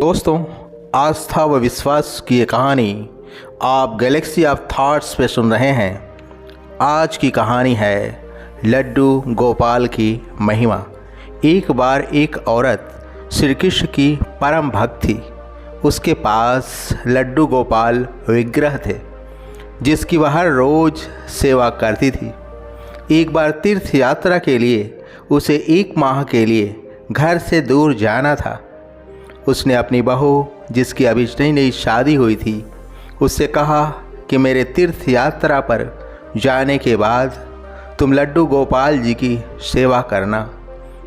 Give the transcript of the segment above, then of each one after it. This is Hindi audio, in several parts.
दोस्तों, आस्था व विश्वास की ये कहानी आप गैलेक्सी ऑफ थॉट्स पे सुन रहे हैं। आज की कहानी है लड्डू गोपाल की महिमा। एक बार एक औरत श्री कृष्ण की परम भक्त थी। उसके पास लड्डू गोपाल विग्रह थे जिसकी वह हर रोज़ सेवा करती थी। एक बार तीर्थ यात्रा के लिए उसे 1 माह के लिए घर से दूर जाना था। उसने अपनी बहू, जिसकी अभी नई नई शादी हुई थी, उससे कहा कि मेरे तीर्थ यात्रा पर जाने के बाद तुम लड्डू गोपाल जी की सेवा करना।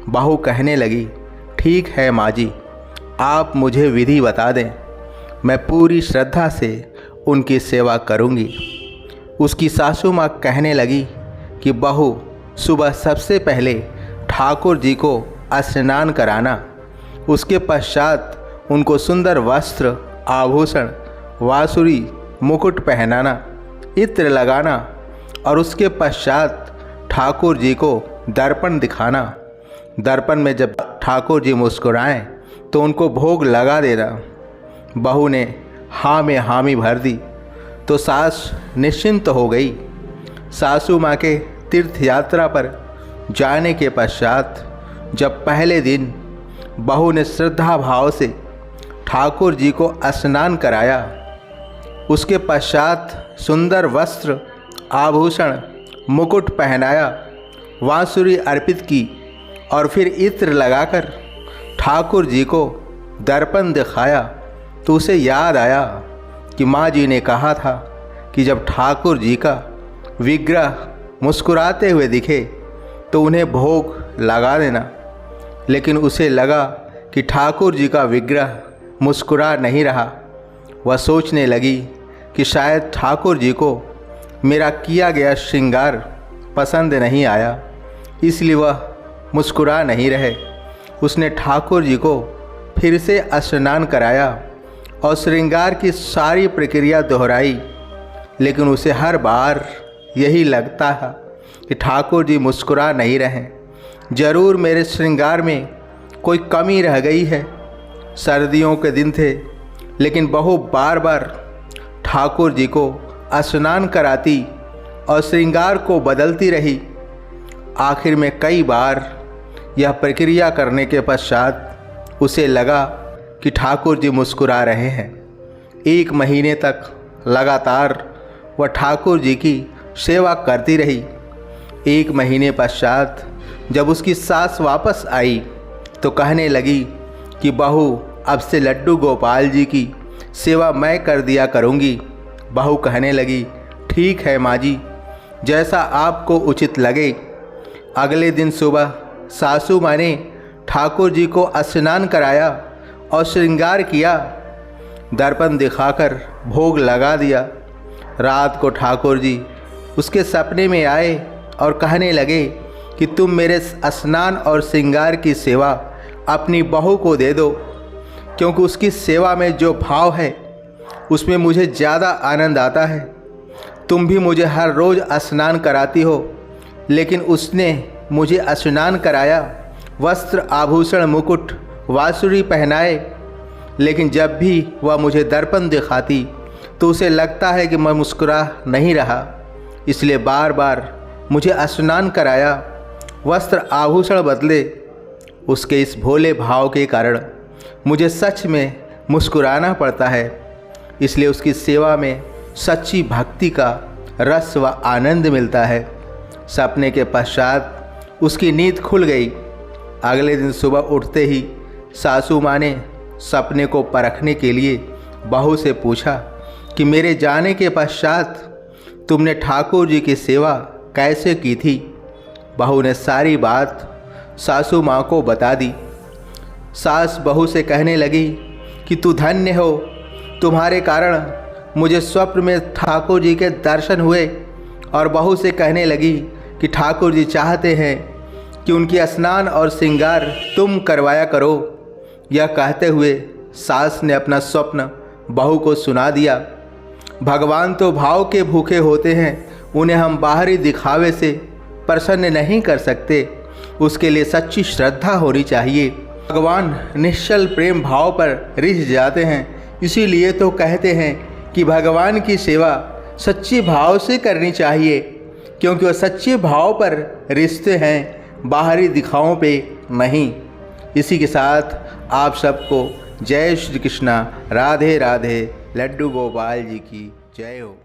बहू कहने लगी, ठीक है माँ जी, आप मुझे विधि बता दें, मैं पूरी श्रद्धा से उनकी सेवा करूँगी। उसकी सासू माँ कहने लगी कि बहू, सुबह सबसे पहले ठाकुर जी को स्नान कराना, उसके पश्चात उनको सुंदर वस्त्र, आभूषण, बांसुरी, मुकुट पहनाना, इत्र लगाना और उसके पश्चात ठाकुर जी को दर्पण दिखाना। दर्पण में जब ठाकुर जी मुस्कुराएं तो उनको भोग लगा देना। बहू ने हाँ में हामी भर दी तो सास निश्चिंत हो गई। सासू माँ के तीर्थ यात्रा पर जाने के पश्चात जब पहले दिन बहू ने श्रद्धा भाव से ठाकुर जी को स्नान कराया, उसके पश्चात सुंदर वस्त्र, आभूषण, मुकुट पहनाया, बांसुरी अर्पित की और फिर इत्र लगाकर ठाकुर जी को दर्पण दिखाया, तो उसे याद आया कि माँ जी ने कहा था कि जब ठाकुर जी का विग्रह मुस्कुराते हुए दिखे तो उन्हें भोग लगा देना। लेकिन उसे लगा कि ठाकुर जी का विग्रह मुस्कुरा नहीं रहा। वह सोचने लगी कि शायद ठाकुर जी को मेरा किया गया श्रृंगार पसंद नहीं आया, इसलिए वह मुस्कुरा नहीं रहे। उसने ठाकुर जी को फिर से स्नान कराया और श्रृंगार की सारी प्रक्रिया दोहराई, लेकिन उसे हर बार यही लगता था कि ठाकुर जी मुस्कुरा नहीं रहे। जरूर मेरे श्रृंगार में कोई कमी रह गई है। सर्दियों के दिन थे, लेकिन बहू बार बार ठाकुर जी को स्नान कराती और श्रृंगार को बदलती रही। आखिर में कई बार यह प्रक्रिया करने के पश्चात उसे लगा कि ठाकुर जी मुस्कुरा रहे हैं। 1 महीने तक लगातार वह ठाकुर जी की सेवा करती रही। 1 महीने पश्चात जब उसकी सास वापस आई तो कहने लगी कि बहू, अब से लड्डू गोपाल जी की सेवा मैं कर दिया करूँगी। बहू कहने लगी, ठीक है माँ जी, जैसा आपको उचित लगे। अगले दिन सुबह सासू माँ ने ठाकुर जी को स्नान कराया और श्रृंगार किया, दर्पण दिखाकर भोग लगा दिया। रात को ठाकुर जी उसके सपने में आए और कहने लगे कि तुम मेरे स्नान और श्रृंगार की सेवा अपनी बहू को दे दो, क्योंकि उसकी सेवा में जो भाव है उसमें मुझे ज़्यादा आनंद आता है। तुम भी मुझे हर रोज़ स्नान कराती हो, लेकिन उसने मुझे स्नान कराया, वस्त्र, आभूषण, मुकुट, बांसुरी पहनाए, लेकिन जब भी वह मुझे दर्पण दिखाती तो उसे लगता है कि मैं मुस्कुरा नहीं रहा, इसलिए बार बार मुझे स्नान कराया, वस्त्र आभूषण बदले। उसके इस भोले भाव के कारण मुझे सच में मुस्कुराना पड़ता है, इसलिए उसकी सेवा में सच्ची भक्ति का रस व आनंद मिलता है। सपने के पश्चात उसकी नींद खुल गई। अगले दिन सुबह उठते ही सासू माँ ने सपने को परखने के लिए बहू से पूछा कि मेरे जाने के पश्चात तुमने ठाकुर जी की सेवा कैसे की थी। बहू ने सारी बात सासू माँ को बता दी। सास बहू से कहने लगी कि तू धन्य हो, तुम्हारे कारण मुझे स्वप्न में ठाकुर जी के दर्शन हुए। और बहू से कहने लगी कि ठाकुर जी चाहते हैं कि उनकी स्नान और श्रृंगार तुम करवाया करो। यह कहते हुए सास ने अपना स्वप्न बहू को सुना दिया। भगवान तो भाव के भूखे होते हैं, उन्हें हम बाहरी दिखावे से प्रसन्न नहीं कर सकते। उसके लिए सच्ची श्रद्धा होनी चाहिए। भगवान निश्चल प्रेम भाव पर रिझ जाते हैं। इसीलिए तो कहते हैं कि भगवान की सेवा सच्चे भाव से करनी चाहिए, क्योंकि वह सच्चे भाव पर रिश्ते हैं, बाहरी दिखावों पे नहीं। इसी के साथ आप सबको जय श्री कृष्णा, राधे राधे, लड्डू गोपाल जी की जय हो।